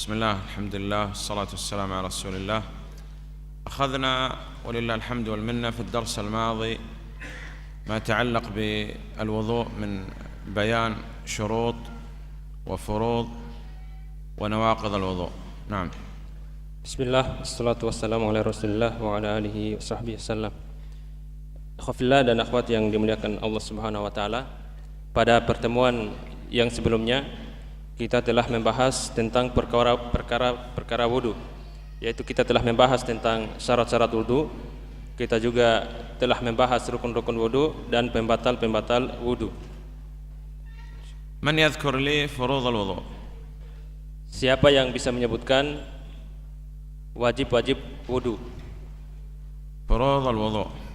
بسم الله الحمد لله والصلاة والسلام على رسول الله. أخذنا ولله الحمد والمنة في الدرس الماضي ما يتعلق بالوضوء من بيان شروط وفروض ونواقض الوضوء. نعم. بسم الله والصلاة والسلام على رسول الله وعلى آله وصحبه وسلم. Akhwafillah dan akhwat yang dimuliakan Allah Subhanahu wa taala, pada pertemuan yang sebelumnya kita telah membahas tentang perkara wudu, yaitu kita telah membahas tentang syarat-syarat wudu, kita juga telah membahas rukun-rukun wudu dan pembatal-pembatal wudu. Man yadhkur li furudh al-wudu? Siapa yang bisa menyebutkan wajib-wajib wudu? فروض الوضوء.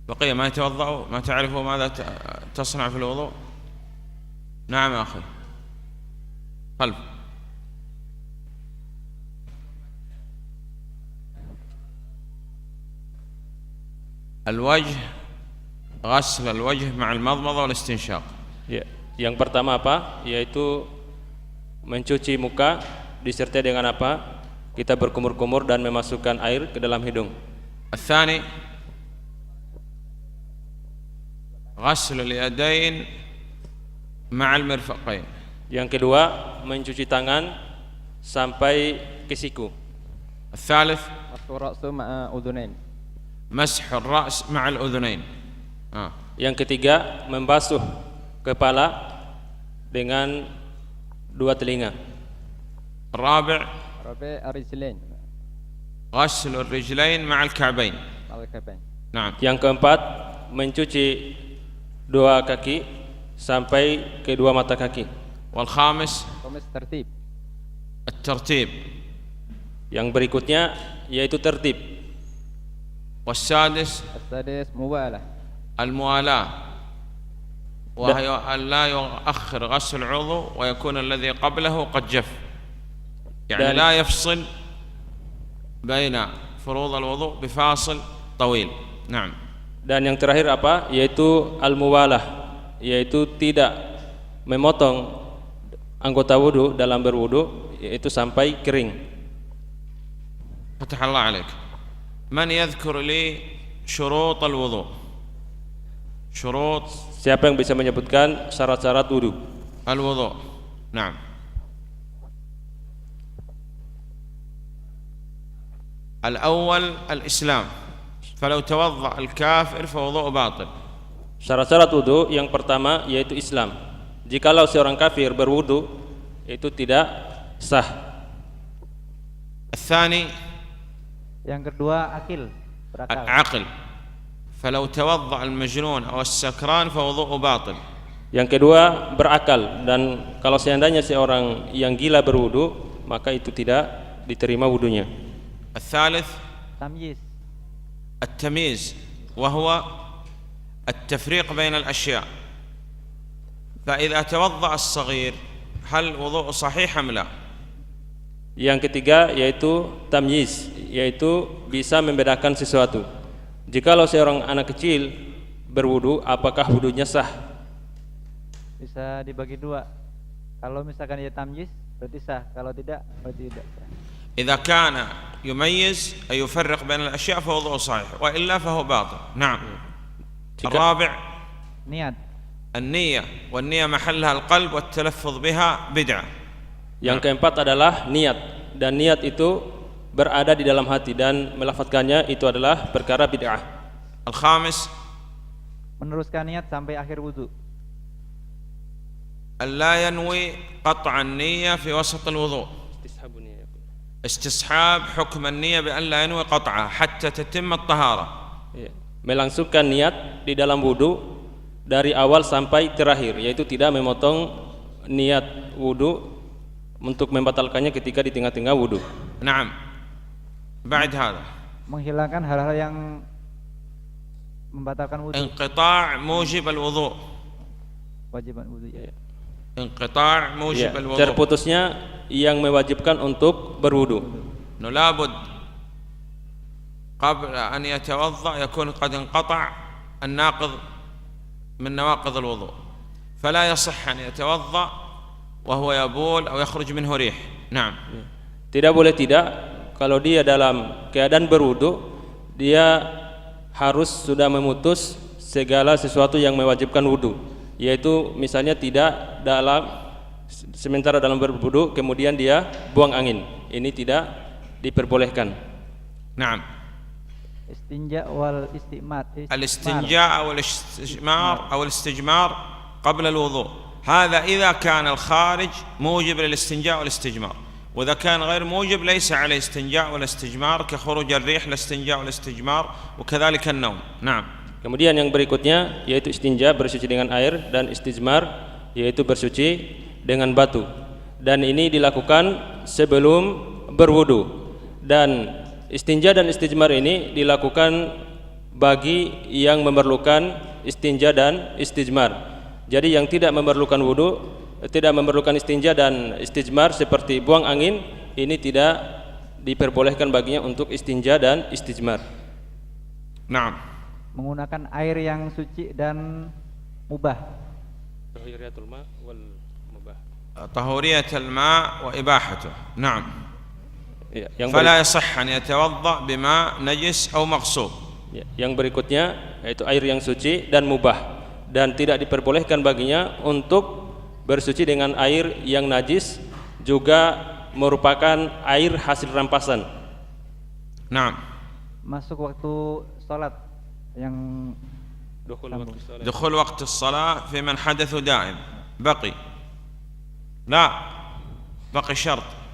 بقية ما يتوضأ ما تعرفوا ماذا تصنع في الوضوء؟ نعم أخي خلف. الوجه، غسل الوجه مع المضمضة والاستنشاق. Ya, yang pertama apa? Yaitu mencuci muka disertai dengan apa? Kita berkumur-kumur dan memasukkan air ke dalam hidung. الثاني غسل اليدين مع المرفقين. Yang kedua, mencuci tangan sampai ke siku. الثالث الرأس مع أذنين. مسح الرأس مع الأذنين. Yang ketiga, membasuh kepala dengan dua telinga. الرابع الرجلين. غسل الرجلين مع الكعبين. نعم. Yang keempat, mencuci dua kaki sampai ke dua mata kaki. والخامس ترتيب. الترتيب. Yang berikutnya yaitu tertib. والسادس موالاة. الموالاة، وهي أن لا يؤخر غسل عضو ويكون الذي قبله قد جف، يعني لا يفصل بين فروض الوضوء بفاصل طويل. نعم. Dan yang terakhir apa? Yaitu al-muwalah, yaitu tidak memotong anggota wudu dalam berwudu, yaitu sampai kering. فتح الله عليك. من يذكر لي شروط الوضوء؟ شروط. Siapa yang bisa menyebutkan syarat-syarat wudu? الوضوء. نعم. الأول الإسلام، فلو توضأ الكافر فوضوء باطل. Syarat-syarat wudu yang pertama yaitu Islam. Jikalau seorang kafir berwudu, itu tidak sah. الثاني yang kedua akil, berakal. العقل، فلو توضأ المجنون أو السكران فوضوء باطل. Yang kedua berakal, dan kalau seandainya seorang yang gila berwudu, maka itu tidak diterima wudunya. الثالث التمييز، وهو التفريق بين الأشياء، فإذا توضأ الصغير هل وضوء صحيح أم لا؟ Yang ketiga yaitu tamyiz, yaitu bisa membedakan sesuatu. Jikalau seorang anak kecil berwudu, apakah wudunya sah? bisa dibagi dua. Kalau misalkan dia tamyiz berarti sah, kalau tidak berarti tidak sah. إذا كان يميز أي يفرق بين الأشياء فوضوء صحيح، وإلا فهو باطل. نعم. الرابع niat. النية، والنية محلها القلب والتلفظ بها بدعة. Yang keempat adalah niat, dan niat itu berada di dalam hati, dan melafadzkannya itu adalah perkara bid'ah. الخامس meneruskan niat sampai akhir wudu. ألا ينوي قطع النية في وسط الوضوء. استصحاب حكم النية بأن لا ينوي قطعها حتى تتم الطهارة. Melangsungkan niat di dalam wudu dari awal sampai terakhir, yaitu tidak memotong niat wudu untuk membatalkannya ketika di tengah-tengah wudu. نعم. بعد هذا menghilangkan hal-hal yang membatalkan wudu. انقطاع موجب الوضوء. Wajiban wudu ya. انقطاع موجب الوضوء. Terputusnya yang mewajibkan untuk berwudu. لابد قبل أن يتوضأ يكون قد انقطع الناقض من نواقض الوضوء، فلا يصح أن يتوضأ وهو يبول أو يخرج منه ريح. نعم. Tidak boleh tidak, kalau dia dalam keadaan berwudu, dia harus sudah memutus segala sesuatu yang mewajibkan wudu, yaitu misalnya tidak sementara dalam berwudu kemudian dia buang angin. Ini tidak diperbolehkan. نعم. Istinja wal istimar. الاستنجاء أو الاستجمار قبل الوضوء، هذا إذا كان الخارج موجب للاستنجاء والاستجمار، وإذا كان غير موجب ليس عليه استنجاء ولا استجمار، كخروج الريح الاستنجاء والاستجمار، وكذلك النوم. نعم. Kemudian yang berikutnya yaitu istinja, bersuci dengan air, dan istijmar yaitu bersuci dengan batu. Dan ini dilakukan sebelum berwudu. Dan istinja dan istijmar ini dilakukan bagi yang memerlukan istinja dan istijmar. Jadi yang tidak memerlukan wudu, tidak memerlukan istinja dan istijmar seperti buang angin, ini tidak diperbolehkan baginya untuk istinja dan istijmar. Naam. Menggunakan air yang suci dan mubah. Tahuriyatul ma wal mubah. Tahuriyatul ma wa ibahatuh. Naam. فلا يصح أن يتوضأ بماء نجس أو مغصوب. Yang berikutnya yaitu air yang suci dan mubah, dan tidak diperbolehkan baginya untuk bersuci dengan air yang najis, juga merupakan air hasil rampasan. Naam. Masuk waktu salat yang دخول وقت الصلاة في من حدث دائم بقي شرط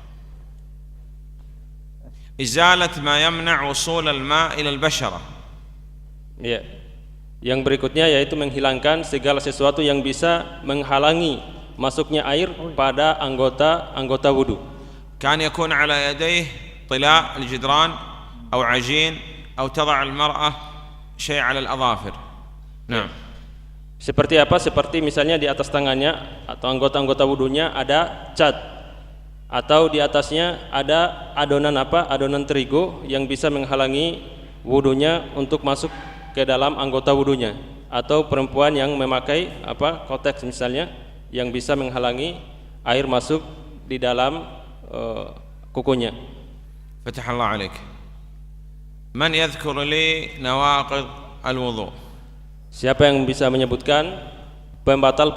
إزالة ما يمنع وصول الماء إلى البشرة. Ya. Yang berikutnya yaitu menghilangkan segala sesuatu yang bisa menghalangi masuknya air pada anggota wudu. كان يكون على يديه طلاء الجدران أو عجين أو تضع المرأة شيء على الأظافر. نعم. Seperti apa? Seperti misalnya di atas tangannya atau anggota wudunya ada cat, atau di atasnya ada adonan terigu yang bisa menghalangi wudunya untuk masuk ke dalam anggota wudunya, atau perempuan yang memakai kotex misalnya yang bisa menghalangi air masuk di dalam kukunya. Fatahallahu alaik. Man yadhkur li nawaqid al-wudu? Siapa yang bisa menyebutkan pembatal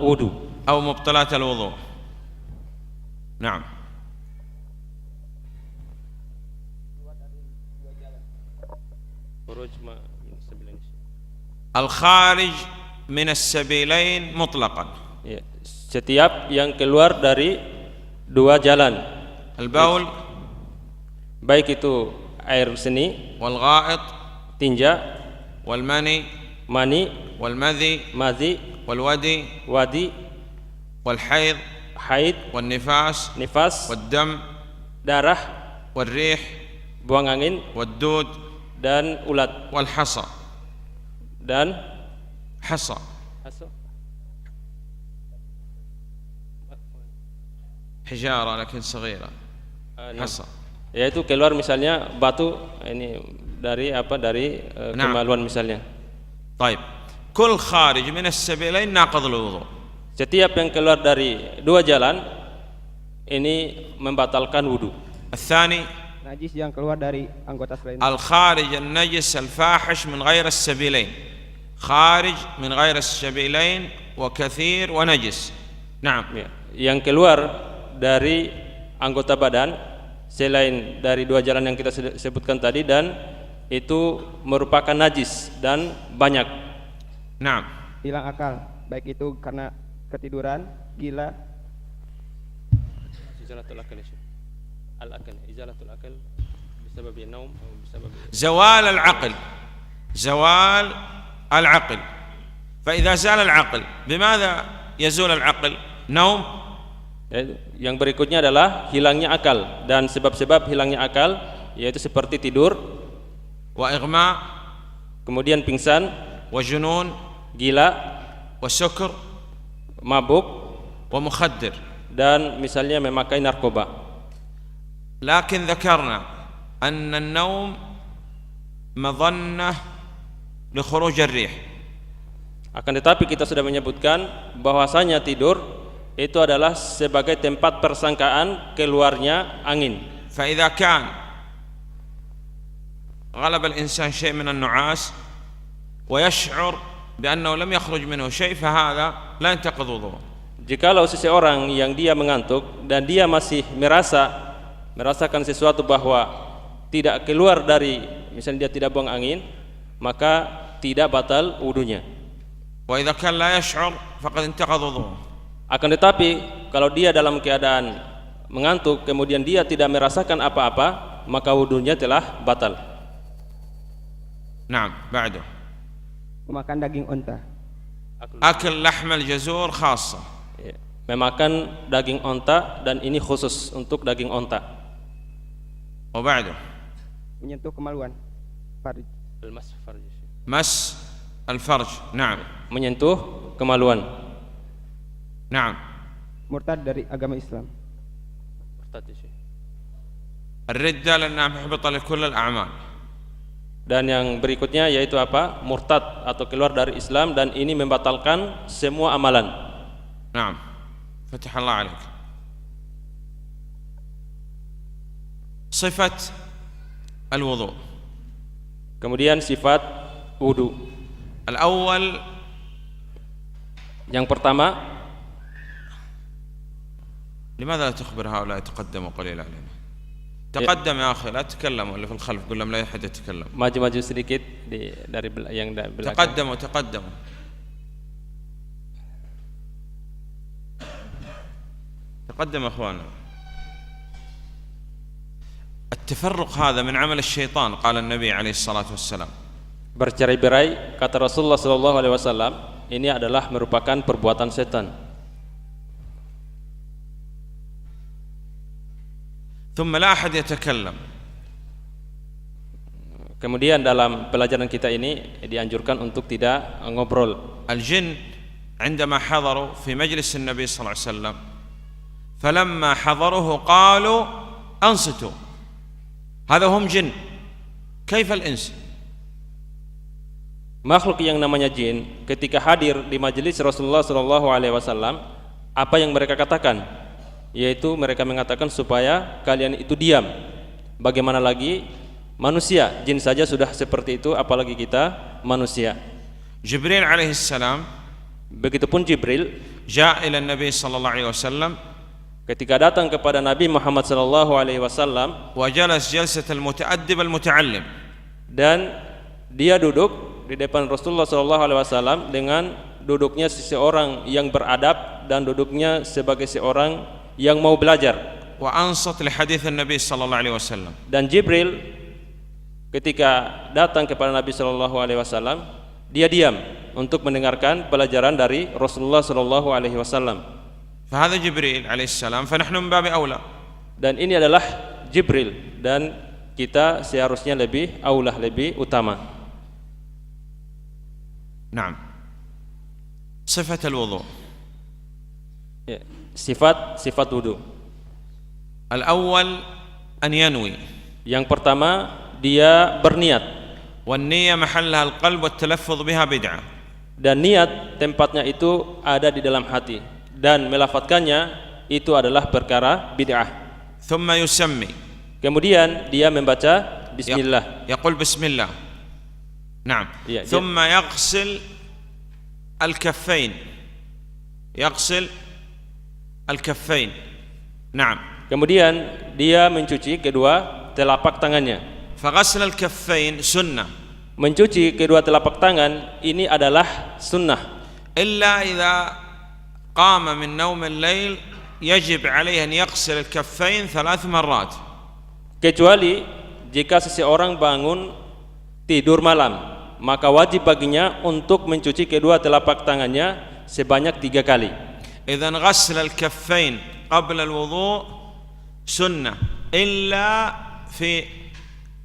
wudu? Atau mubtalat al-wudu? Naam. Al-kharij min as-sabilain mutlaqan. Ya, setiap yang keluar dari dua jalan. Al-baul, baik itu air seni, wal gha'it, tinja, wal mani, wal madhi, wal wadi, wal haid, wal nifas, wal dam, darah, wal rih, buang angin, wal dud, dan ulat, wal hasa, dan hasa. Hijara lakin saghira. Hasa. Yaitu keluar misalnya batu ini dari kemaluan misalnya. طيب. كل خارج من السبيلين ناقض الوضوء. Setiap yang keluar dari dua jalan ini membatalkan wudu. الثاني najis yang keluar dari anggota selain الخارج النجس الفاحش من غير السبيلين. خارج من غير السبيلين وكثير ونجس. نعم. Yang keluar dari anggota badan selain dari dua jalan yang kita sebutkan tadi, dan itu merupakan najis dan banyak. Naam. Hilang akal, baik itu karena ketiduran, gila. Izalatul akal. Al-akal, izalatul akal bisabab an-naum atau bisabab زوال العقل. زوال العقل. فإذا زال العقل بماذا يزول العقل؟ نوم. Yang berikutnya adalah hilangnya akal, dan sebab-sebab hilangnya akal yaitu seperti tidur, wa ighma, kemudian pingsan, wa junun, gila, wa sukr, mabuk, wa mukhaddir, dan misalnya memakai narkoba. Lakin dzakarna anna an-nawm madhannah li khuruj ar-rih. Akan tetapi kita sudah menyebutkan bahwasanya tidur itu adalah sebagai tempat persangkaan keluarnya angin. فإذا كان غلب الإنسان شيء من النعاس ويشعر بأنه لم يخرج منه شيء فهذا لا ينتقض وضوءه. Jikalau seseorang yang dia mengantuk dan dia masih merasakan sesuatu bahwa tidak keluar dari, misalnya dia tidak buang angin, maka tidak batal wudunya. وإذا كان لا يشعر فقد انتقض وضوءه. Akan tetapi kalau dia dalam keadaan mengantuk kemudian dia tidak merasakan apa-apa, maka wudunya telah batal. نعم. بعده Memakan daging unta. أكل لحم الجزور خاصة. Memakan daging onta, dan ini khusus untuk daging onta. وبعده Menyentuh kemaluan. Farj. مس الفرج. نعم. Menyentuh kemaluan. نعم. Murtad dari agama Islam. الردة لأنها محبطة لكل الأعمال. Dan yang berikutnya yaitu apa? Murtad atau keluar dari Islam, dan ini membatalkan semua amalan. نعم. فتح الله عليك. صفة الوضوء. Kemudian sifat wudu. الأول Yang pertama, لماذا لا تخبر هؤلاء يتقدموا قليلا علينا؟ تقدم يا أخي، لا تتكلموا اللي في الخلف، قل لهم لا أحد يتكلم. maju sedikit dari yang belakang. تقدموا. تقدم يا أخوانا. التفرق هذا من عمل الشيطان، قال النبي عليه الصلاة والسلام. Bercerai-berai, kata Rasulullah SAW, ini adalah merupakan perbuatan setan. ثم لا أحد يتكلم. Kemudian dalam pelajaran kita ini dianjurkan untuk tidak ngobrol. الجن عندما حضروا في مجلس النبي صلى الله عليه وسلم فلما حضروه قالوا أنصتوا، هذا هم جن، كيف الإنس؟ Makhluk yang namanya jin ketika hadir di majelis Rasulullah SAW, apa yang mereka katakan? Yaitu mereka mengatakan supaya kalian itu diam. Bagaimana lagi manusia? Jin saja sudah seperti itu, apalagi kita manusia. Jibril alaihi salam, begitupun Jibril jaa ila Nabi sallallahu alaihi wasallam, ketika datang kepada Nabi Muhammad sallallahu alaihi wasallam, wa jalas jalsat al-muta'addib al-muta'allim, dan dia duduk di depan Rasulullah sallallahu alaihi wasallam dengan duduknya seseorang yang beradab dan duduknya sebagai seorang yang mau belajar. Wa ansat li hadits Nabi sallallahu alaihi wasallam. Dan Jibril ketika datang kepada Nabi sallallahu alaihi wasallam, dia diam untuk mendengarkan pelajaran dari Rasulullah sallallahu alaihi wasallam. Fa hadha Jibril alaihi salam, fa nahnu min babi aula. Dan ini adalah Jibril, dan kita seharusnya lebih aulah, lebih utama. Naam. Sifat al-wudu. Ya, sifat wudu. Al-awwal an yanwi. Yang pertama, dia berniat. Wan niyyah mahallaha al-qalb wa at-talaffuz biha bid'ah. Dan niat tempatnya itu ada di dalam hati, dan melafadzkannya itu adalah perkara bid'ah. Thumma yusammi. Kemudian dia membaca bismillah. Yaqul bismillah. نعم. ثم يغسل الكفين. نعم. Kemudian dia mencuci kedua telapak tangannya. فغسل الكفين سنة. Mencuci kedua telapak tangan ini adalah sunnah. إلا إذا قام من نوم الليل يجب عليه أن يغسل الكفين 3 مرات. Kecuali jika seseorang bangun tidur malam, maka wajib baginya untuk mencuci kedua telapak tangannya sebanyak 3 kali. إذن غسل الكفين قبل الوضوء سنة إلا في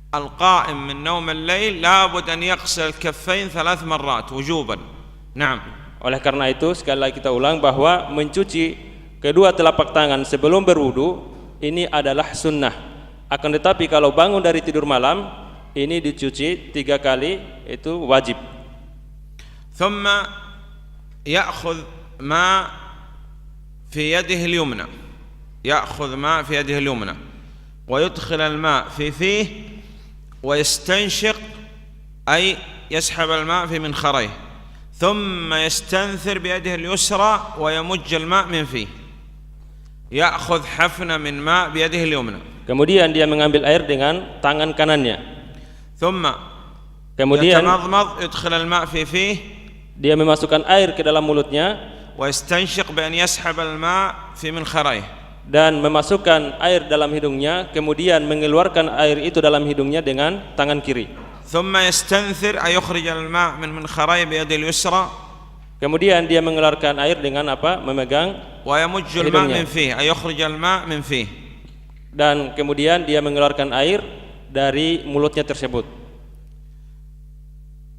القائم من نوم الليل لابد أن يغسل الكفين 3 مرات وجوبا. نعم. Oleh karena itu sekali lagi kita ulang bahwa mencuci kedua telapak tangan sebelum berwudu ini adalah sunnah. Akan tetapi kalau bangun dari tidur malam, ini dicuci 3 kali, itu wajib. ثم يأخذ ماء في يده اليمنى، يأخذ ماء في يده اليمنى ويدخل الماء في فيه ويستنشق، أي يسحب الماء في منخريه، ثم يستنثر بيده اليسرى ويمج الماء من فيه، يأخذ حفنة من ماء بيده اليمنى. Kemudian dia mengambil air dengan tangan kanannya. ثم Kemudian يتمضمض يدخل الماء في فيه، dia memasukkan air ke dalam mulutnya ويستنشق بأن يسحب الماء في منخريه، dan memasukkan air dalam hidungnya, kemudian mengeluarkan air itu dalam hidungnya dengan tangan kiri. ثم يستنثر أي يخرج الماء من منخريه بيد اليسرى، Kemudian dia mengeluarkan air dengan apa? Memegang ويمج الماء hidungnya. من فيه أي يخرج الماء من فيه. Dan kemudian dia mengeluarkan air dari mulutnya tersebut.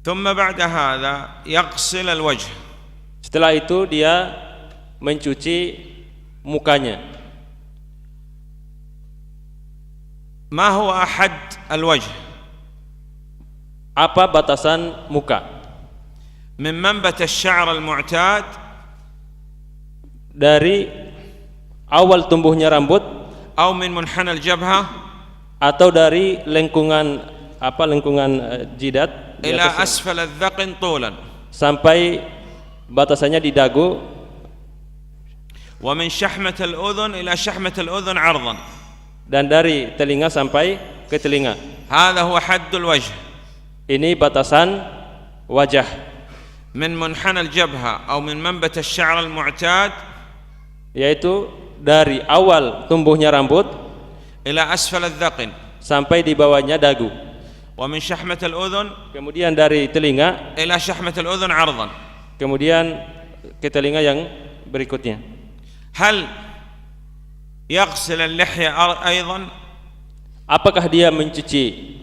ثم بعد هذا يغسل الوجه. Setelah itu dia mencuci mukanya. ما هو أحد الوجه؟ Apa batasan muka? من منبت الشعر المعتاد، Dari awal tumbuhnya rambut أو من منحنى الجبهة atau dari lengkungan jidat di إلى atas, أسفل الذقن طولا، sampai batasannya di dagu, ومن شحمة الأذن إلى شحمة الأذن عرضا. dan dari telinga sampai ke telinga. هذا هو حد الوجه. Ini batasan wajah. من منحنى الجبهة أو من منبت الشعر المعتاد Yaitu dari awal tumbuhnya rambut إلى أسفل الذقن، sampai di bawahnya dagu. ومن شحمة الأذن Kemudian dari telinga, إلى شحمة الأذن عرضا. kemudian ke telinga yang berikutnya. هل يغسل اللحية أيضا؟ Apakah dia mencuci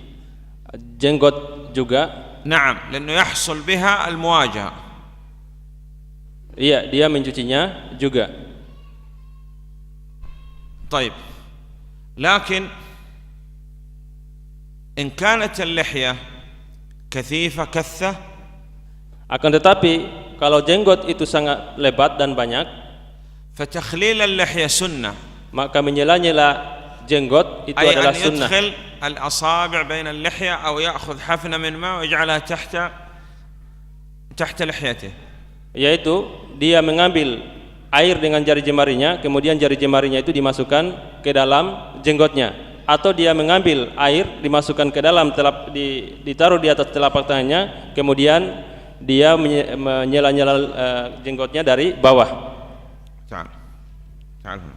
jenggot juga? نعم، لأنه يحصل بها المواجهة. Iya, dia mencucinya juga. طيب، لكن إن كانت اللحية كثيفة كثة، Akan tetapi kalau jenggot itu sangat lebat dan banyak, فتخليل اللحية سنة، maka menyela-nyela jenggot itu أي adalah أن sunnah. يدخل الأصابع بين اللحية أو يأخذ حفنة من ماء ويجعلها تحت لحيته. Yaitu dia mengambil air dengan jari jemarinya, kemudian jari jemarinya itu dimasukkan ke dalam jenggotnya, atau dia mengambil air dimasukkan ke dalam ditaruh di atas telapak tangannya, kemudian dia menyela-nyela jenggotnya dari bawah. تعال هنا.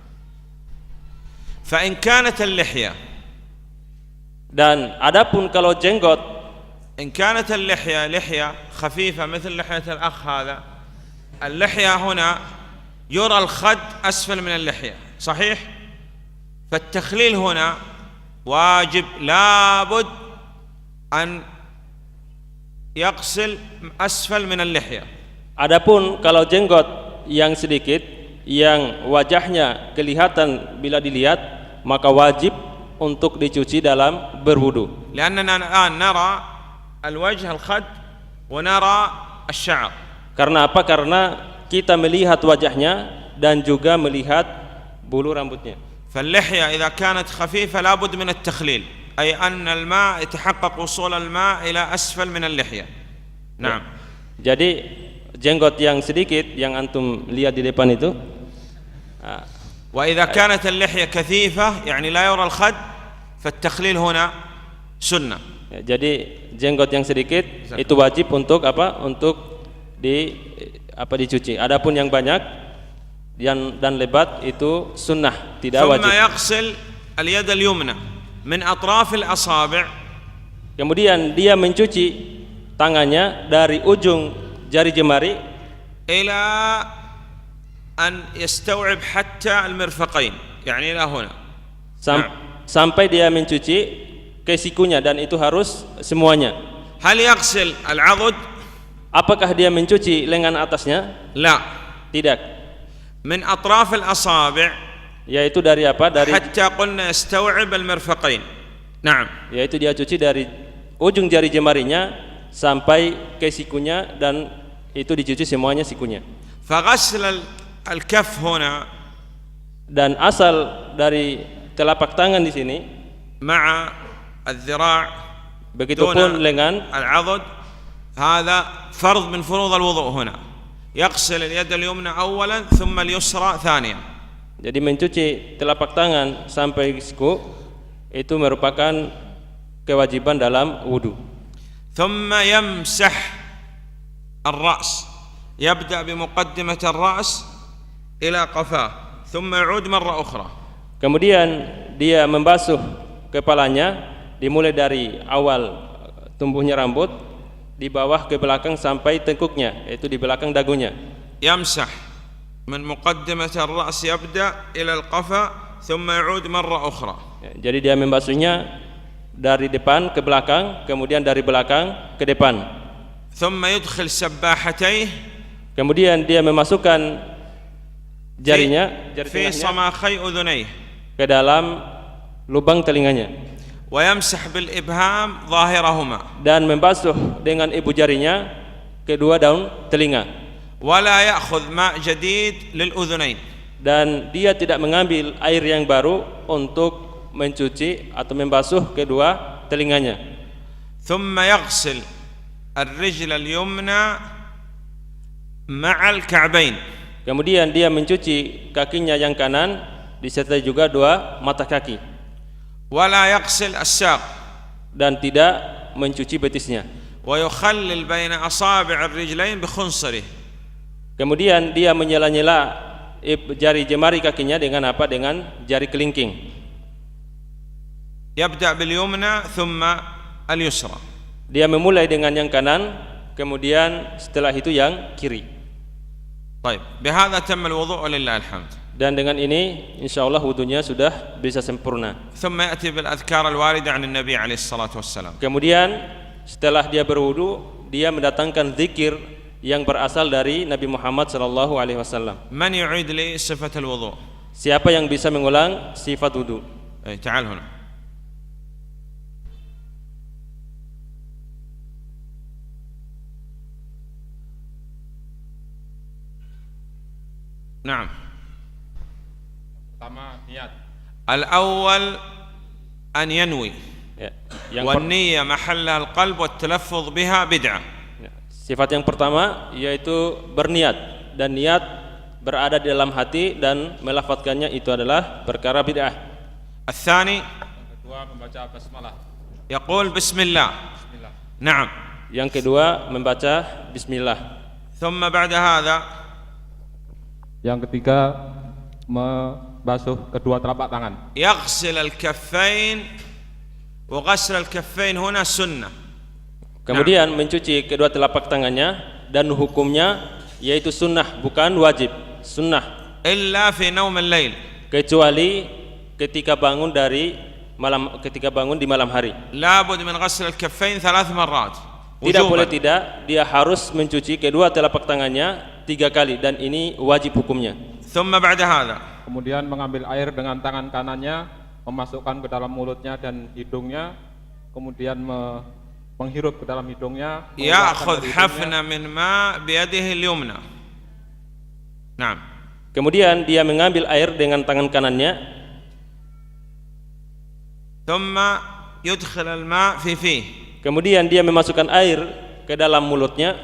فإن كانت اللحية، Dan adapun kalau jenggot, إن كانت اللحية لحية خفيفة مثل لحية الأخ هذا، اللحية هنا يرى الخد أسفل من اللحية، صحيح؟ فالتخليل هنا واجب، لابد أن يغسل أسفل من اللحية. adapun kalau jenggot yang sedikit, yang wajahnya kelihatan bila dilihat, maka wajib untuk dicuci dalam berwudu. لأننا الآن نرى الوجه الخد ونرى الشعر. Karena apa? Karena kita melihat wajahnya dan juga melihat bulu rambutnya. فاللحية إذا كانت خفيفة لابد من التخليل، أي أن الماء يتحقق وصول الماء إلى أسفل من اللحية. نعم. Jadi jenggot yang sedikit yang antum lihat di depan itu, وإذا كانت اللحية كثيفة يعني لا يرى الخد، فالتخليل هنا سنة. jadi jenggot yang sedikit itu wajib untuk apa? Untuk dicuci. Adapun yang banyak dan lebat itu sunnah, tidak wajib. ثم يغسل اليد اليمنى من أطراف الأصابع. Kemudian dia mencuci tangannya dari ujung jari jemari إلى أن يستوعب حتى المرفقين، يعني إلى هنا. sampai dia mencuci ke sikunya, dan itu harus semuanya. هل يغسل العضد؟ Apakah dia mencuci lengan atasnya? لا. Tidak. من أطراف الأصابع، Yaitu dari apa? Dari حتى قلنا يستوعب المرفقين. نعم. Yaitu dia cuci dari ujung jari jemarinya sampai ke sikunya, dan itu dicuci semuanya sikunya. فغسل الكف هنا Dan asal dari telapak tangan di sini مع الذراع begitupun lengan العضد هذا فرض من فروض الوضوء هنا يغسل اليد اليمنى أولا ثم اليسرى ثانيا. Jadi mencuci telapak tangan sampai siku itu merupakan kewajiban dalam wudu. ثم يمسح الرأس يبدأ بمقدمة الرأس إلى قفاه ثم يعود مرة أخرى. Kemudian dia membasuh kepalanya dimulai dari awal tumbuhnya rambut di bawah ke belakang sampai tengkuknya, yaitu di belakang dagunya. يمسح من مقدمة الرأس يبدأ إلى القفا ثم يعود مرة أخرى. Jadi dia membasuhnya dari depan ke belakang, kemudian dari belakang ke depan. ثم يدخل سباحتيه Kemudian dia memasukkan jari في tengahnya صماخي أذنيه ke dalam lubang telinganya ويمسح بالإبهام ظاهرهما dan membasuh dengan ibu jarinya kedua daun telinga. ولا يأخذ ماء جديد للأذنين. Dan dia tidak mengambil air yang baru untuk mencuci atau membasuh kedua telinganya. ثم يغسل الرجل اليمنى مع الكعبين. Kemudian dia mencuci kakinya yang kanan disertai juga dua mata kaki. ولا يغسل الساق. Dan tidak mencuci betisnya. ويخلل بين أصابع الرجلين بخنصره. Kemudian dia menyela-nyela jari jemari kakinya dengan apa? Dengan jari kelingking. يبدأ باليمنى ثم اليسرى. Dia memulai dengan yang kanan, kemudian setelah itu yang kiri. طيب بهذا تم الوضوء ولله الحمد. Dan dengan ini insyaallah wudunya sudah bisa sempurna. ثم يأتي بالأذكار الواردة عن النبي عليه الصلاة والسلام. Kemudian setelah dia berwudu, dia mendatangkan zikir yang berasal dari Nabi Muhammad sallallahu alaihi wasallam. من يعيد لي صفة الوضوء؟ Siapa yang bisa mengulang sifat wudu? تعال هنا. نعم. Pertama niat. الأول أن ينوي. Yang والنية محلها القلب والتلفظ بها بدعة. Sifat yang pertama yaitu berniat, dan niat berada di dalam hati dan melafadzkannya itu adalah perkara bid'ah. الثاني Yang kedua membaca basmalah. يقول بسم الله. Bismillah. نعم. Yang kedua membaca bismillah. ثم بعد هذا Yang ketiga membasuh kedua telapak tangan. يغسل الكفين وغسل الكفين هنا سنة. Kemudian mencuci kedua telapak tangannya, dan hukumnya yaitu sunnah, bukan wajib, sunnah. إلا في نوم الليل. Kecuali ketika bangun di malam hari. لابد من غسل الكفين 3 مرات. Tidak boleh وجوبا. tidak, dia harus mencuci kedua telapak tangannya 3 kali, dan ini wajib hukumnya. ثم بعد هذا Kemudian mengambil air dengan tangan kanannya, memasukkan ke dalam mulutnya dan hidungnya, kemudian menghirup ke dalam hidungnya, يأخذ حفنة من ماء بيده اليمنى. نعم. Kemudian dia mengambil air dengan tangan kanannya, ثم يدخل الماء في فيه kemudian dia memasukkan air ke dalam mulutnya,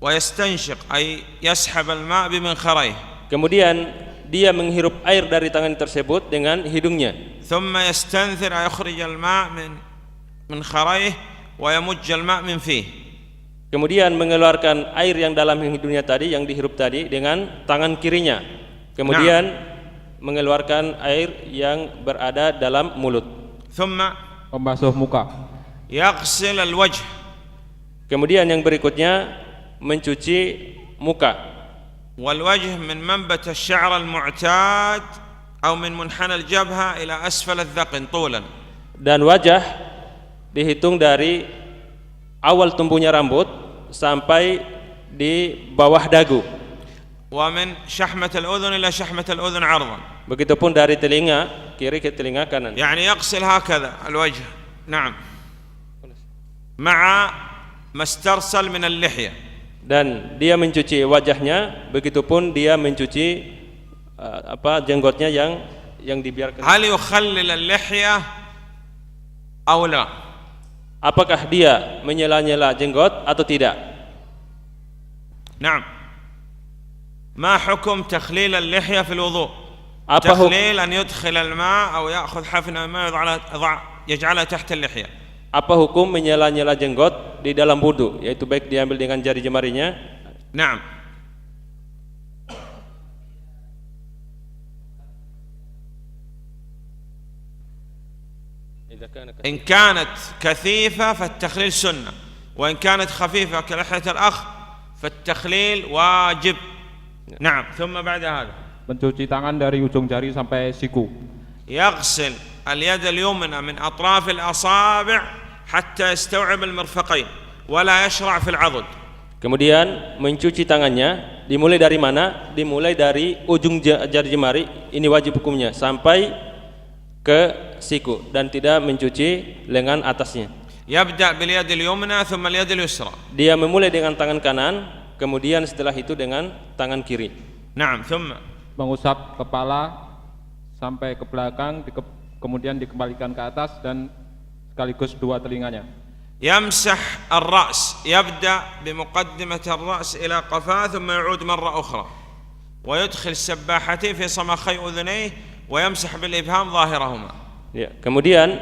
ويستنشق أي يسحب الماء بمنخريه. kemudian dia menghirup air dari tangan tersebut dengan hidungnya, ثم يستنثر أي يخرج الماء من منخريه ويمج الماء من فيه. kemudian mengeluarkan air yang dalam hidungnya tadi, yang dihirup tadi, dengan tangan kirinya, kemudian mengeluarkan air yang berada dalam mulut. ثم membasuh muka. يغسل الوجه. Kemudian yang berikutnya mencuci muka. والوجه من منبت الشعر المعتاد أو من منحنى الجبهة إلى أسفل الذقن طولا. Dan wajah dihitung dari awal tumbuhnya rambut sampai di bawah dagu. ومن شحمة الأذن إلى شحمة الأذن عرضا. Begitupun dari telinga kiri ke telinga kanan. يعني يغسل هكذا الوجه. نعم. مع ما استرسل من اللحية. Dan dia mencuci wajahnya, begitupun dia mencuci jenggotnya yang dibiarkan. هل يخلل اللحية أو لا؟ Apakah dia menyela-nyela jenggot atau tidak? نعم. ما حكم تخليل اللحية في الوضوء؟ Apa تخليل أن يدخل الماء أو يأخذ حفنة الماء يجعلها تحت اللحية. Apa hukum menyela-nyela jenggot di dalam wudu, yaitu baik diambil dengan jari jemarinya? نعم. إن كانت كثيفة فالتخليل سنة، وإن كانت خفيفة كلحية الأخ فالتخليل واجب. نعم. ثم بعد هذا mencuci tangan dari ujung jari sampai siku. يغسل اليد اليمنى من أطراف الأصابع حتى يستوعب المرفقين ولا يشرع في العضد. Kemudian mencuci tangannya dimulai dari mana? Dimulai dari ujung jari jemari, ini wajib hukumnya, sampai ke siku, dan tidak mencuci lengan atasnya. يبدأ باليد اليمنى ثم اليد اليسرى. Dia memulai dengan tangan kanan, kemudian setelah itu dengan tangan kiri. نعم. ثم Mengusap kepala sampai ke belakang, kemudian dikembalikan ke atas dan sekaligus dua telinganya. يمسح الرأس، يبدأ بمقدمة الرأس إلى قفاه ثم يعود مرة أخرى ويدخل السباحتين في صمخي أذنيه ويمسح بالإبهام ظاهرهما. Ya, kemudian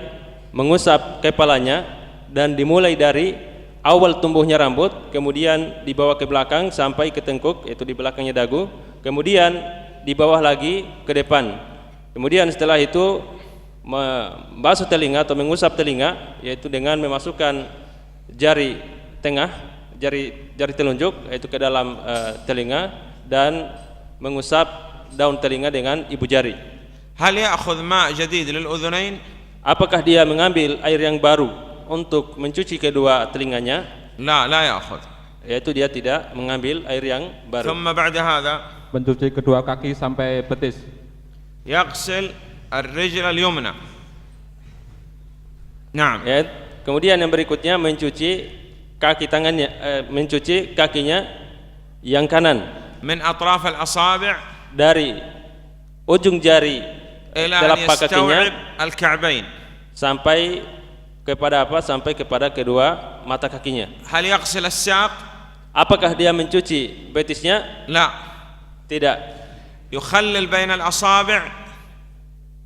mengusap kepalanya dan dimulai dari awal tumbuhnya rambut, kemudian dibawa ke belakang sampai ke tengkuk, yaitu di belakangnya dagu, kemudian di bawah lagi ke depan. Kemudian setelah itu membasuh telinga atau mengusap telinga, yaitu dengan memasukkan jari tengah, jari telunjuk, yaitu ke dalam telinga, dan mengusap daun telinga dengan ibu jari. هل يأخذ ماء جديد للأذنين؟ Apakah dia mengambil air yang baru untuk mencuci kedua telinganya? لا يأخذ. Yaitu dia tidak mengambil air yang baru. ثم بعد هذا Mencuci kedua kaki sampai betis. يغسل الرجل اليمنى. نعم. Ya, kemudian yang berikutnya mencuci kaki tangannya, mencuci kakinya yang kanan من أطراف الأصابع dari ujung jari إلى أن telapak kakinya يستوعب الكعبين. sampai kepada apa? Sampai kepada kedua mata kakinya. هل يغسل الساق؟ Apakah dia mencuci betisnya? لا. Tidak. يخلل بين الأصابع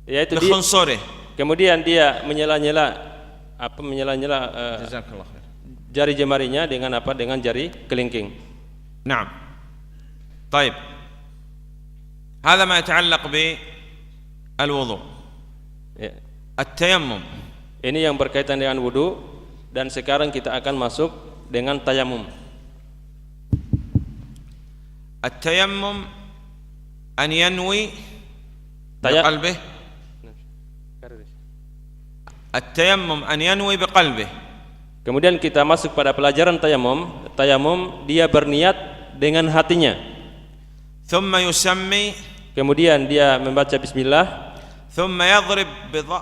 Yaitu بخنصره. kemudian dia menyela-nyela جزاك الله خير. jari jemarinya dengan apa? Dengan jari kelingking. نعم. طيب، هذا ما يتعلق بالوضوء. Ya. التيمم. Ini yang berkaitan dengan wudu, dan sekarang kita akan masuk dengan tayamum. التيمم أن ينوي بقلبه. التيمم أن ينوي بقلبه. Kemudian kita masuk pada pelajaran tayamum. Tayamum dia berniat dengan hatinya. ثم يسمي. Kemudian dia membaca bismillah. ثم يضرب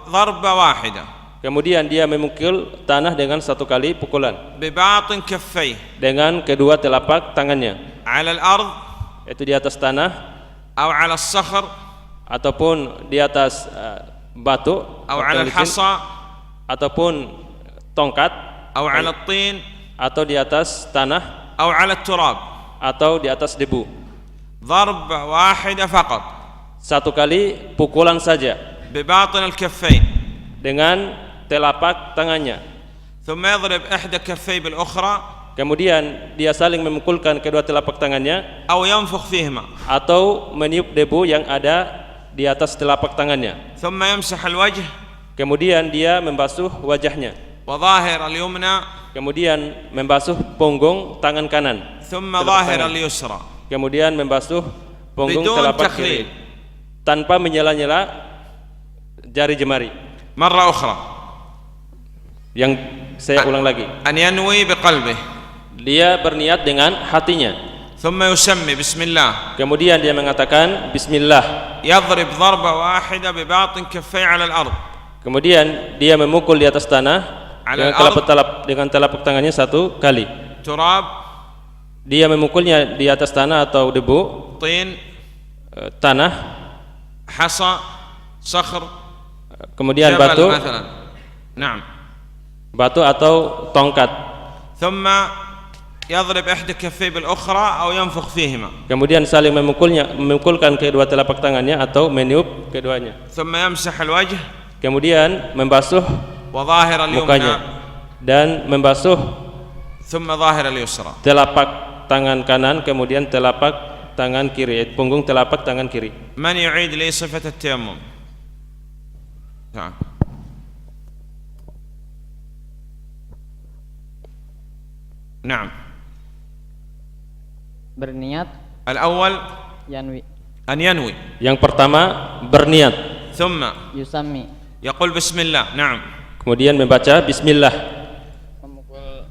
ضربة واحدة. Kemudian dia memukul tanah dengan satu kali pukulan. بباطن كفيه. Dengan kedua telapak tangannya. على الأرض. Itu di atas tanah. أو على الصخر. Ataupun di atas batu. أو على الحصى. Ataupun tongkat. أو على الطين. Atau di atas tanah. أو على التراب. Atau di atas debu. ضربة واحدة فقط. Satu kali pukulan saja. بباطن الكفين. Dengan telapak tangannya. ثم يضرب إحدى كفيه بالأخرى. Kemudian dia saling memukulkan kedua telapak tangannya. أو ينفخ فيهما. Atau meniup debu yang ada di atas telapak tangannya. ثم يمسح الوجه. Kemudian dia membasuh wajahnya. وظاهر اليمنى. Kemudian membasuh punggung tangan kanan. ثم telapak ظاهر tangan. اليسرى. Kemudian membasuh punggung بدون telapak تخليل. kiri tanpa menyela-nyela jari jemari. مرة أخرى. Yang saya ulang lagi. أن ينوي بقلبه. Dia berniat dengan hatinya. ثم يسمي بسم الله. Kemudian dia mengatakan bismillah. يضرب ضربة واحدة بباطن كفيه على الأرض. Kemudian dia memukul di atas tanah dengan telapak tangannya satu kali. تراب. Dia memukulnya di atas tanah atau debu. طين. tanah, حصى صخر kemudian جبل batu, مثلا. نعم. batu atau tongkat. ثم يضرب إحدى كفيه بالأخرى أو ينفخ فيهما. Kemudian saling memukulkan kedua telapak tangannya atau meniup keduanya. ثم يمسح الوجه. Kemudian membasuh وظاهر mukanya اليمنى. dan membasuh ثم ظاهر اليسرى. telapak tangan kanan, kemudian telapak tangan kiri, punggung telapak tangan kiri. من يعيد لي صفة التيمم؟ نعم. نعم. Berniat الأول yanwi, أن ينوي. Yang pertama berniat, ثم yusami, يقول بسم الله. نعم. kemudian membaca bismillah, memukul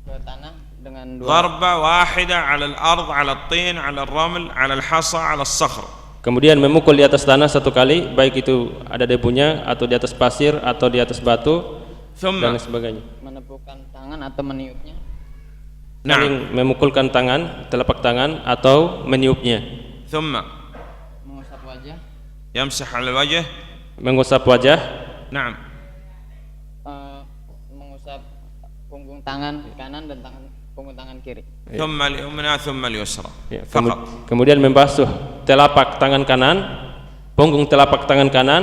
ke tanah dengan dua ضربة واحدة على الأرض، على الطين، على الرمل، على الحصى، على الصخر. kemudian memukul di atas tanah satu kali, baik itu ada debunya atau di atas pasir atau di atas batu ثم dan sebagainya. menepukkan tangan atau meniupnya, نعم. Saling memukulkan tangan, telapak tangan atau meniupnya. ثم mengusap wajah, يمسح على الوجه. Mengusap wajah, نعم. mengusap punggung tangan kanan dan punggung tangan kiri. ثم اليمنى ثم اليسرى. ya, فقط. kemudian membasuh telapak tangan kanan, punggung telapak tangan kanan,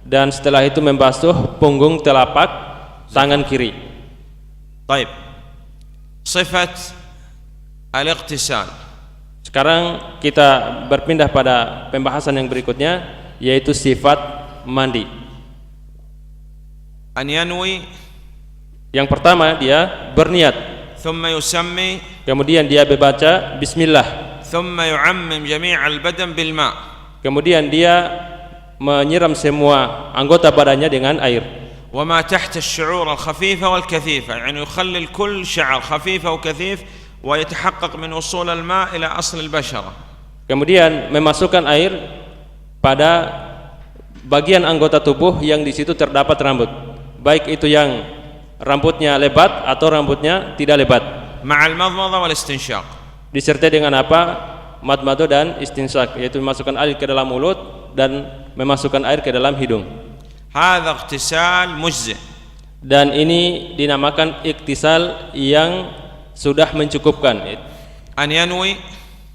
dan setelah itu membasuh punggung telapak tangan kiri. طيب. صفة الاغتسال. Sekarang kita berpindah pada pembahasan yang berikutnya, yaitu sifat mandi. أن ينوي. Yang pertama dia berniat, ثم يسمي. kemudian dia membaca bismillah, ثم يعمم جميع البدن بالماء. kemudian dia menyiram semua anggota badannya dengan air. وما تحت الشعور الخفيفة والكثيفة، يعني يخلي الكل شعر خفيفة وكثيف ويتحقق من وصول الماء إلى أصل البشرة. Kemudian memasukkan air pada bagian anggota tubuh yang di situ terdapat rambut, baik itu yang rambutnya lebat atau rambutnya tidak lebat. مع المضمضة والاستنشاق. Disertai dengan apa? Madmado dan istinsak, yaitu memasukkan air ke dalam mulut dan memasukkan air ke dalam hidung. هذا اغتسال مجزئ. Dan ini dinamakan iktisal yang sudah mencukupkan. أن ينوي.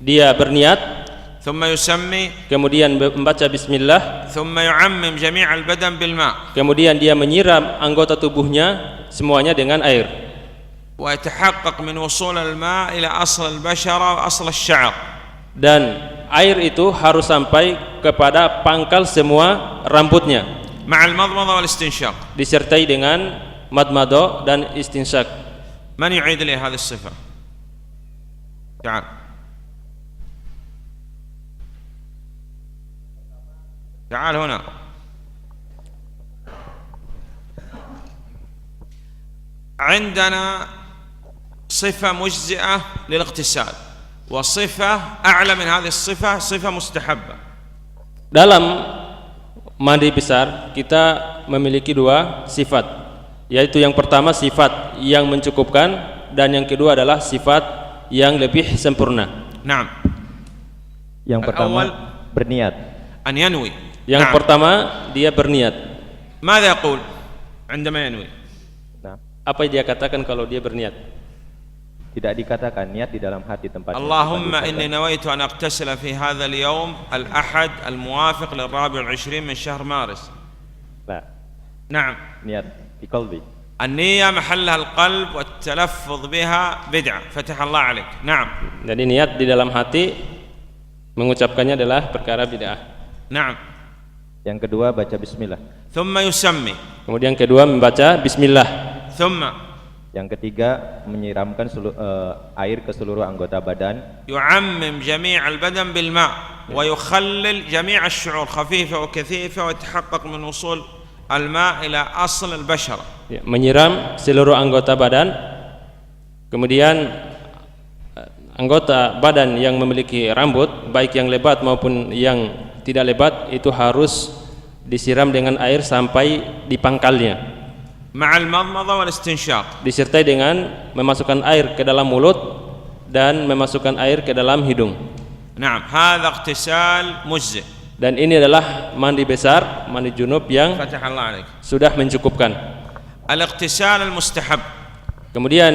Dia berniat, ثم يسمي. kemudian membaca bismillah, ثم يعمم جميع البدن بالماء. kemudian dia menyiram anggota tubuhnya semuanya dengan air. ويتحقق من وصول الماء إلى أصل البشرة وأصل الشعر. Dan air itu harus sampai kepada pangkal semua rambutnya, مع المضمضة والاستنشاق. disertai dengan madmado dan istinsak. من يعيد لي هذه الصفة؟ تعال. تعال هنا. عندنا صفة مجزئة للاغتسال، وصفة أعلى من هذه الصفة، صفة مستحبة. Dalam mandi besar kita memiliki dua sifat, yaitu yang pertama sifat yang mencukupkan dan yang kedua adalah sifat yang lebih sempurna. نعم. Yang pertama berniat. أن ينوي. Yang نعم. pertama dia berniat. ماذا يقول عندما ينوي؟ Nah, Apa yang dia katakan kalau dia berniat? tidak dikatakan niat di dalam hati tempatnya. اللهم إني نويت أن أغتسل في هذا اليوم الأحد الموافق لل24 من شهر مارس. Nah, نعم. niat di qalbi. النية محلها القلب والتلفظ بها بدعة. فتح الله عليك. نعم. Jadi niat di dalam hati, mengucapkannya adalah perkara bid'ah. نعم. Yang kedua baca bismillah. ثم يسمي. Kemudian kedua membaca bismillah. ثم Yang ketiga menyiramkan air ke seluruh anggota badan. يعمم جميع البدن بالماء ويخلل جميع الشعور خفيفة وكثيفة ويتحقق من وصول الماء إلى أصل البشرة. Ya, menyiram seluruh anggota badan, kemudian anggota badan yang memiliki rambut, baik yang lebat maupun yang tidak lebat, itu harus disiram dengan air sampai di pangkalnya, مع المضمضة والاستنشاق. disertai dengan memasukkan air ke dalam mulut dan memasukkan air ke dalam hidung. نعم هذا اغتسال مجزئ. Dan ini adalah mandi besar, mandi junub yang فتح الله عليك. sudah mencukupkan. الاغتسال المستحب. Kemudian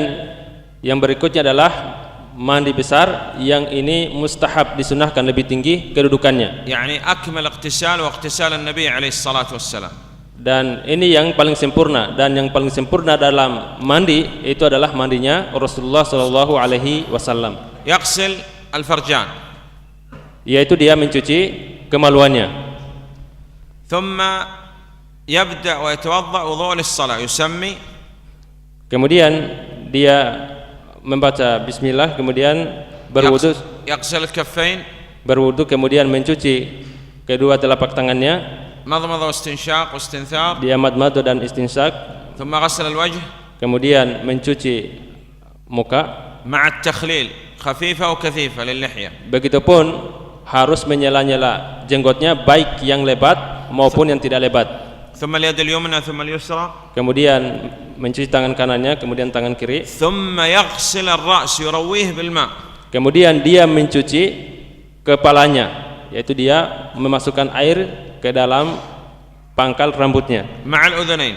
yang berikutnya adalah mandi besar yang ini mustahab, disunahkan, lebih tinggi kedudukannya. يعني أكمل اغتسال واغتسال النبي عليه الصلاة والسلام. Dan ini yang paling sempurna, dan yang paling sempurna dalam mandi itu adalah mandinya Rasulullah Shallallahu Alaihi Wasallam. يغسل الفرجان. Yaitu dia mencuci kemaluannya. ثم يبدأ ويتوضأ وضوء للصلاة يسمي. Kemudian dia membaca bismillah, kemudian berwudu, يغسل الكفين. berwudu, kemudian mencuci kedua telapak tangannya. مضمضة واستنشاق واستنثار. Dia madmado dan istinsyak. ثم غسل الوجه. Kemudian mencuci muka. مع التخليل خفيفة وكثيفة للحية. Begitupun harus menyela-nyela jenggotnya, baik yang lebat maupun yang tidak lebat. ثم اليد اليمنى ثم اليسرى. Kemudian mencuci tangan kanannya, kemudian tangan kiri. ثم يغسل الرأس يرويه بالماء. Kemudian dia mencuci kepalanya, yaitu dia memasukkan air ke dalam pangkal rambutnya. مع الأذنين.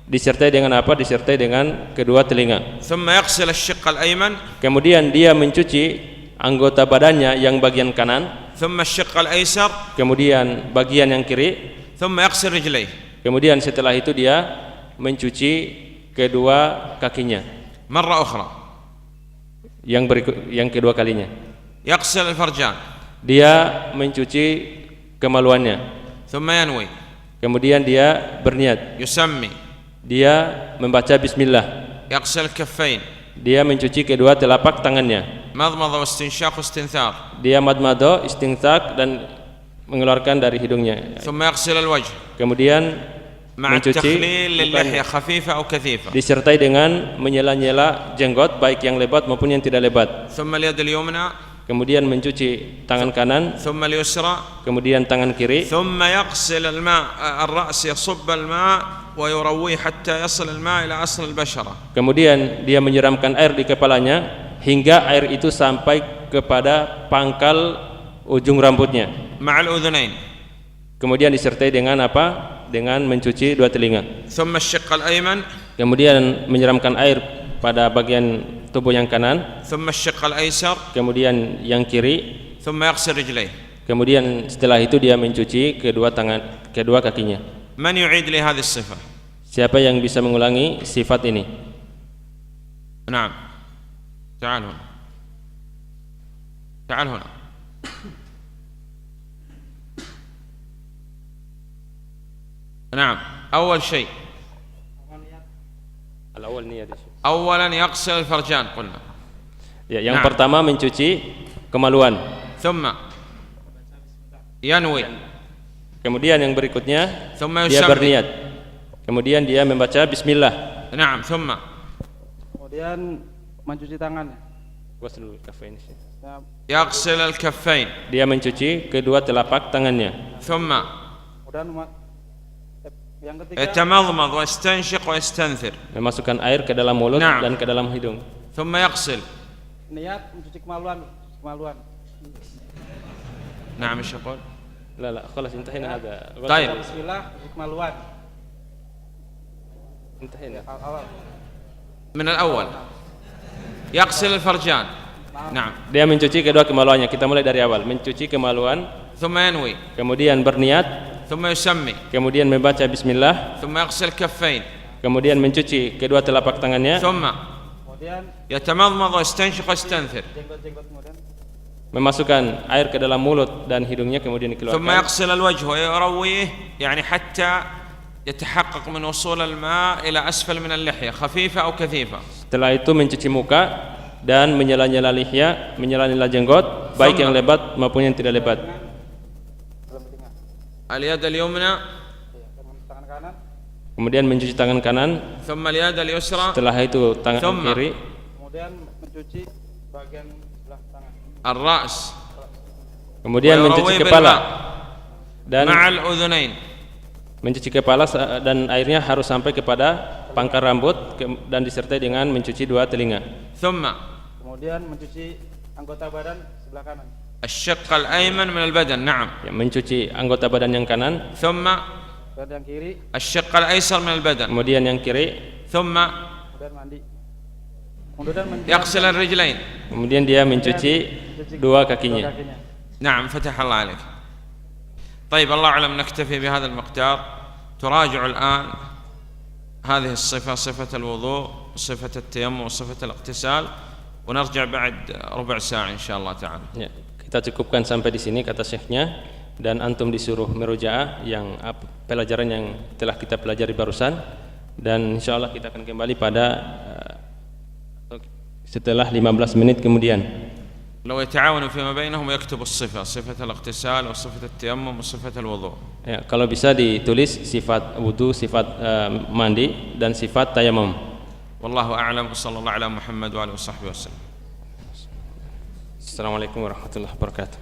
Disertai dengan apa? Disertai dengan kedua telinga. ثم يغسل الشق الأيمن. Kemudian dia mencuci anggota badannya yang bagian kanan. ثم الشق الأيسر. Kemudian bagian yang kiri. ثم يغسل رجليه. Kemudian setelah itu dia mencuci kedua kakinya. مرة أخرى. Yang kedua kalinya. يغسل الفرجان. Dia mencuci kemaluannya. ثم ينوي. Kemudian dia berniat. يسمي. Dia membaca bismillah. يغسل الكفين. Dia mencuci kedua telapak tangannya. مضمضة واستنشاق واستنثار. Dia madmado, istinsyak, dan mengeluarkan dari hidungnya. ثم يغسل الوجه. Kemudian مع mencuci التخليل للحية mukanya, خفيفة أو كثيفة. disertai dengan menyela-nyela jenggot, baik yang lebat maupun yang tidak lebat. ثم اليد اليمنى. Kemudian mencuci tangan kanan, ثم اليسرى. kemudian tangan kiri. ثم يغسل الماء الرأس يصب الماء ويرويه حتى يصل الماء إلى أصل البشرة. Kemudian dia menyiramkan air di kepalanya hingga air itu sampai kepada pangkal ujung rambutnya. مع الأذنين. Kemudian disertai dengan apa? Dengan mencuci dua telinga. ثم الشق الأيمن. Kemudian menyiramkan air pada bagian tubuh yang kanan. ثم الشق الأيسر. Kemudian yang kiri. ثم يغسل رجليه. Kemudian setelah itu dia mencuci kedua kakinya. من يعيد لي هذه الصفة؟ Siapa yang bisa mengulangi sifat ini? نعم. تعال هنا. تعال هنا. نعم. أول شيء. أولا يغسل الفرجان قلنا. Ya, yang pertama mencuci kemaluan. ثم ينوي. Kemudian yang berikutnya ثم dia يسمي. berniat. Kemudian dia membaca bismillah. نعم. ثم Kemudian mencuci tangannya. يغسل الكفين. Dia mencuci kedua telapak tangannya. ثم Kemudian yang ketiga يتمضمض ويستنشق ويستنثر. Memasukkan air ke dalam mulut Nah. dan ke dalam hidung. ثم يغسل. niat mencuci kemaluan. نعم. ايش يقول؟ لا خلاص انتهينا هذا. طيب. Bismillah, mencuci kemaluan. انتهينا. Awal. من الأول يغسل الفرجان. نعم. Dia mencuci kedua kemaluannya. Kita mulai dari awal. Mencuci kemaluan, ثم ينوي. kemudian berniat, ثم يسمي. kemudian membaca bismillah, ثم يغسل الكفين. kemudian mencuci kedua telapak tangannya, ثم Kemudian يتمضمض ويستنشق ويستنثر. jenggot-jenggot kemudian. memasukkan air ke dalam mulut dan hidungnya, kemudian ثم dikeluarkan. يغسل الوجه ويرويه يعني حتى يتحقق من وصول الماء إلى أسفل من اللحية خفيفة أو كثيفة. Setelah itu mencuci muka dan menyela-nyela lihya, menyela-nyela jenggot, baik yang lebat maupun yang tidak lebat. اليد اليمنى. Tangan kanan. Kemudian mencuci tangan kanan, ثم اليد اليسرى. setelah itu tangan Thumma. kiri, Kemudian mencuci bagian sebelah tangan. الرأس. kemudian mencuci ويرويه kepala بالماء dan مع الأذنين. mencuci kepala dan airnya harus sampai kepada pangkal rambut dan disertai dengan mencuci dua telinga. ثم Kemudian mencuci anggota badan sebelah kanan. الشق الأيمن من البدن نعم. Ya, mencuci anggota badan yang kanan, ثم Kemudian kiri, الشق الأيسر من البدن. kemudian yang kiri, ثم kemudian mandi. Kemudian يغسل الرجلين. kemudian dia mencuci dua kakinya. kakinya. نعم فتح الله عليك. طيب الله أعلم نكتفي بهذا المقدار. تراجع الآن هذه الصفة، صفة الوضوء، صفة التيمم، وصفة الاغتسال، ونرجع بعد ربع ساعة إن شاء الله تعالى. Ya, kita cukupkan sampai di sini kata syekhnya, dan antum disuruh merujaah yang pelajaran yang telah kita pelajari barusan, dan insyaallah kita akan kembali pada setelah 15 menit kemudian. لو يتعاونوا فيما بينهم ويكتبوا الصفة، صفة الاغتسال وصفة التيمم وصفة الوضوء. Ya, kalau bisa ditulis sifat wudu, sifat mandi, dan sifat tayamum. والله أعلم. وصلى الله على محمد وآله وصحبه وسلم. Assalamualaikum warahmatullahi wabarakatuh.